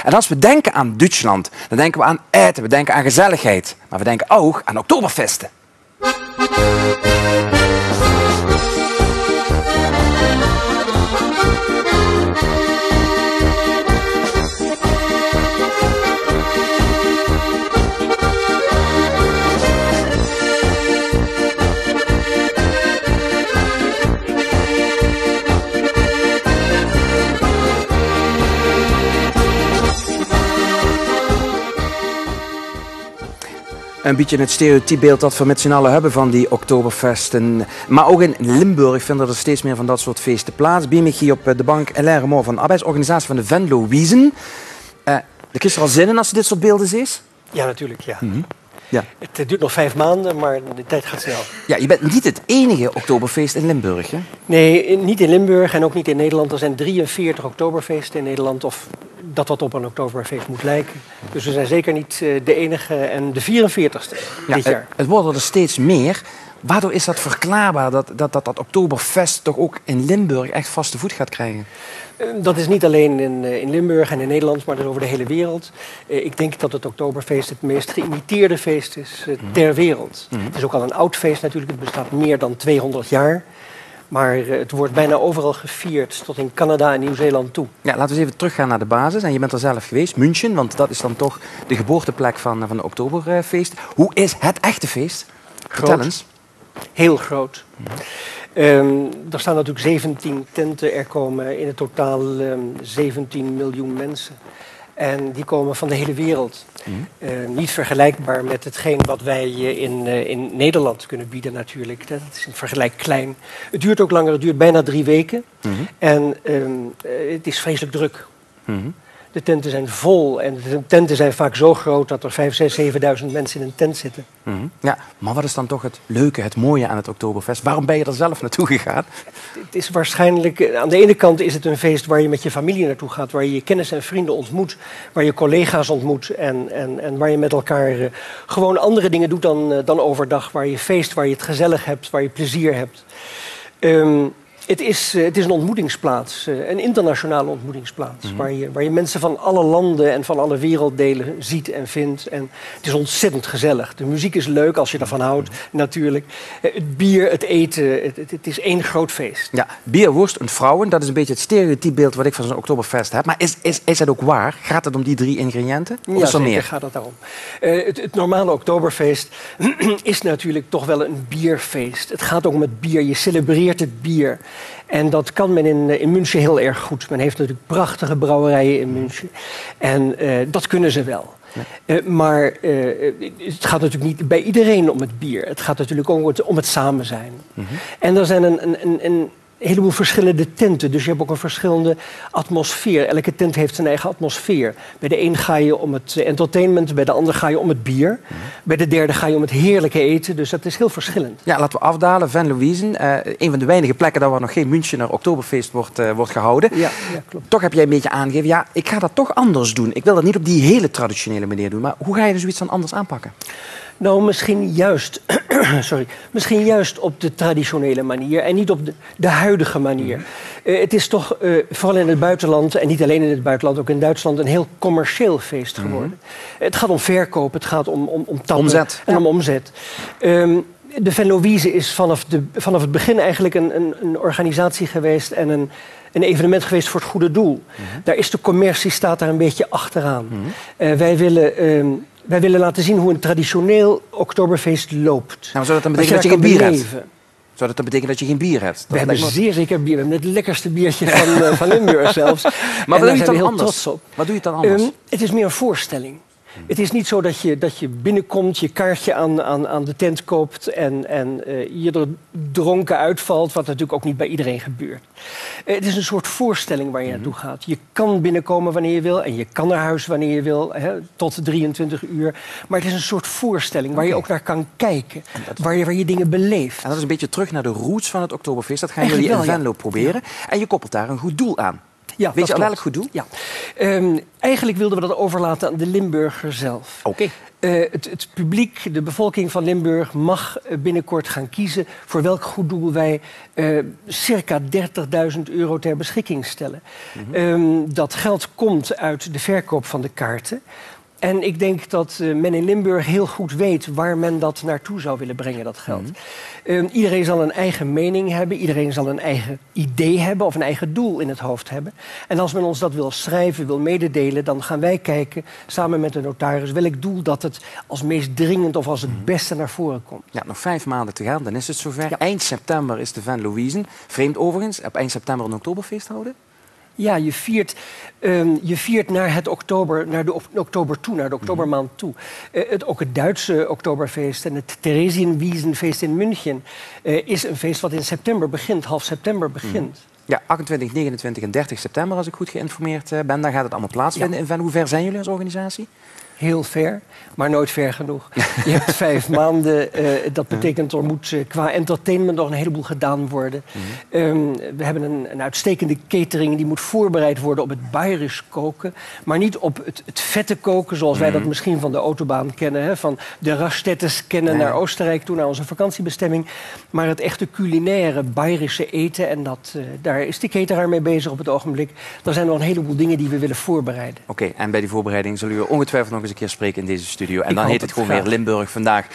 En als we denken aan Duitsland, dan denken we aan eten, we denken aan gezelligheid. Maar we denken ook aan Oktoberfesten. Een beetje het stereotypebeeld dat we met z'n allen hebben van die Oktoberfesten. Maar ook in Limburg vinden er steeds meer van dat soort feesten plaats. Bij mij hier op de bank Alain Remor van de arbeidsorganisatie van de Venlo Wiesen. De krijg je er al zin in als je dit soort beelden ziet? Ja, natuurlijk, ja. Ja. Het duurt nog 5 maanden, maar de tijd gaat snel. Ja, je bent niet het enige Oktoberfeest in Limburg, hè? Nee, niet in Limburg en ook niet in Nederland. Er zijn 43 Oktoberfeesten in Nederland, of dat wat op een Oktoberfeest moet lijken. Dus we zijn zeker niet de enige en de 44ste dit jaar. Het worden er steeds meer. Waardoor is dat verklaarbaar dat Oktoberfest toch ook in Limburg echt vaste voet gaat krijgen? Dat is niet alleen in Limburg en in Nederland, maar dat is over de hele wereld. Ik denk dat het Oktoberfeest het meest geïmiteerde feest is ter wereld. Het is ook al een oud feest natuurlijk, het bestaat meer dan 200 jaar. Maar het wordt bijna overal gevierd, tot in Canada en Nieuw-Zeeland toe. Ja, laten we eens even teruggaan naar de basis. En je bent er zelf geweest, München, want dat is dan toch de geboorteplek van de Oktoberfeest. Hoe is het echte feest? Vertel eens. Heel groot. Er staan natuurlijk 17 tenten. Er komen in het totaal 17 miljoen mensen. En die komen van de hele wereld. Niet vergelijkbaar met hetgeen wat wij in Nederland kunnen bieden natuurlijk. Dat is in vergelijk klein. Het duurt ook langer, het duurt bijna 3 weken. En het is vreselijk druk. De tenten zijn vol en de tenten zijn vaak zo groot dat er 5.000, 6.000, 7.000 mensen in een tent zitten. Ja, maar wat is dan toch het leuke, het mooie aan het Oktoberfest? Waarom ben je er zelf naartoe gegaan? Het is waarschijnlijk, aan de ene kant is het een feest waar je met je familie naartoe gaat, waar je je kennis en vrienden ontmoet, waar je collega's ontmoet en waar je met elkaar gewoon andere dingen doet dan overdag, waar je feest, waar je het gezellig hebt, waar je plezier hebt. Het is een ontmoetingsplaats, een internationale ontmoetingsplaats, waar je mensen van alle landen en van alle werelddelen ziet en vindt. En het is ontzettend gezellig. De muziek is leuk als je daarvan houdt, natuurlijk. Het bier, het eten, het is één groot feest. Ja, bier, worst en vrouwen, dat is een beetje het stereotypebeeld wat ik van zo'n Oktoberfest heb. Maar is het ook waar? Gaat het om die 3 ingrediënten? Of is er meer? Gaat het daarom. Het normale Oktoberfeest is natuurlijk toch wel een bierfeest. Het gaat ook om het bier. Je celebreert het bier. En dat kan men in München heel erg goed. Men heeft natuurlijk prachtige brouwerijen in München. En dat kunnen ze wel. Ja. Maar het gaat natuurlijk niet bij iedereen om het bier. Het gaat natuurlijk ook om het samen zijn. En er zijn een heleboel verschillende tenten. Dus je hebt ook een verschillende atmosfeer. Elke tent heeft zijn eigen atmosfeer. Bij de een ga je om het entertainment, bij de ander ga je om het bier. Bij de derde ga je om het heerlijke eten. Dus dat is heel verschillend. Ja, laten we afdalen. Venlo Wiesen, een van de weinige plekken waar nog geen Münchener Oktoberfeest wordt gehouden. Ja, klopt. Toch heb jij een beetje aangegeven, ja, ik ga dat toch anders doen. Ik wil dat niet op die hele traditionele manier doen. Maar hoe ga je dus zoiets dan anders aanpakken? Nou, misschien juist op de traditionele manier en niet op de huidige manier. Het is toch vooral in het buitenland, en niet alleen in het buitenland, ook in Duitsland, een heel commercieel feest geworden. Het gaat om verkoop, het gaat om tappen omzet. En om omzet. De Venlo Wiesen is vanaf het begin eigenlijk een organisatie geweest en een evenement geweest voor het goede doel. Daar is de commercie, staat daar een beetje achteraan. Wij willen laten zien hoe een traditioneel Oktoberfeest loopt. Nou, zou dat dan betekenen dat je geen bier hebt? Zou dat dan betekenen dat je geen bier hebt? We hebben zeer zeker bier. We hebben het lekkerste biertje van Limburg zelfs. Maar daar zijn we heel trots op. Wat doe je het dan anders? Het is meer een voorstelling. Het is niet zo dat je binnenkomt, je kaartje aan de tent koopt en je er dronken uitvalt, wat natuurlijk ook niet bij iedereen gebeurt. Het is een soort voorstelling waar je naartoe gaat. Je kan binnenkomen wanneer je wil en je kan naar huis wanneer je wil, tot 23 uur. Maar het is een soort voorstelling waar je ook naar kan kijken, waar je dingen beleeft. En dat is een beetje terug naar de roots van het Oktoberfeest. Dat gaan jullie in Venlo proberen. En je koppelt daar een goed doel aan. Ja, Weet je al klopt. welk goed doel? Ja. Eigenlijk wilden we dat overlaten aan de Limburger zelf. Oké. Het publiek, de bevolking van Limburg, mag binnenkort gaan kiezen voor welk goed doel wij circa €30.000 ter beschikking stellen. Dat geld komt uit de verkoop van de kaarten. En ik denk dat men in Limburg heel goed weet waar men dat naartoe zou willen brengen, dat geld. Iedereen zal een eigen mening hebben, iedereen zal een eigen idee hebben of een eigen doel in het hoofd hebben. En als men ons dat wil schrijven, wil mededelen, dan gaan wij kijken samen met de notaris welk doel dat het als meest dringend of als het beste naar voren komt. Ja, nog 5 maanden te gaan, dan is het zover. Ja. Eind september is de Venlo Wiesn. Vreemd overigens, op eind september een Oktoberfeest houden? Ja, je viert naar de oktober toe, naar de oktobermaand toe. Ook het Duitse Oktoberfeest en het Theresienwiesenfeest in München is een feest wat in september begint, half september begint. Ja, 28, 29 en 30 september, als ik goed geïnformeerd ben. Dan gaat het allemaal plaatsvinden in Venlo. Hoe ver zijn jullie als organisatie? Heel ver, maar nooit ver genoeg. Je hebt 5 maanden. Dat betekent er moet qua entertainment nog een heleboel gedaan worden. We hebben een uitstekende catering die moet voorbereid worden op het Bayerisch koken. Maar niet op het vette koken zoals wij dat misschien van de autobaan kennen. Hè, van de Raststättes kennen naar Oostenrijk toe, naar onze vakantiebestemming. Maar het echte culinaire Bayerische eten. En daar is de cateraar mee bezig op het ogenblik. Er zijn nog een heleboel dingen die we willen voorbereiden. Oké, en bij die voorbereiding zullen we ongetwijfeld nog eens een keer spreken in deze studio. En dan hoop heet het het gewoon graag. weer Limburg vandaag.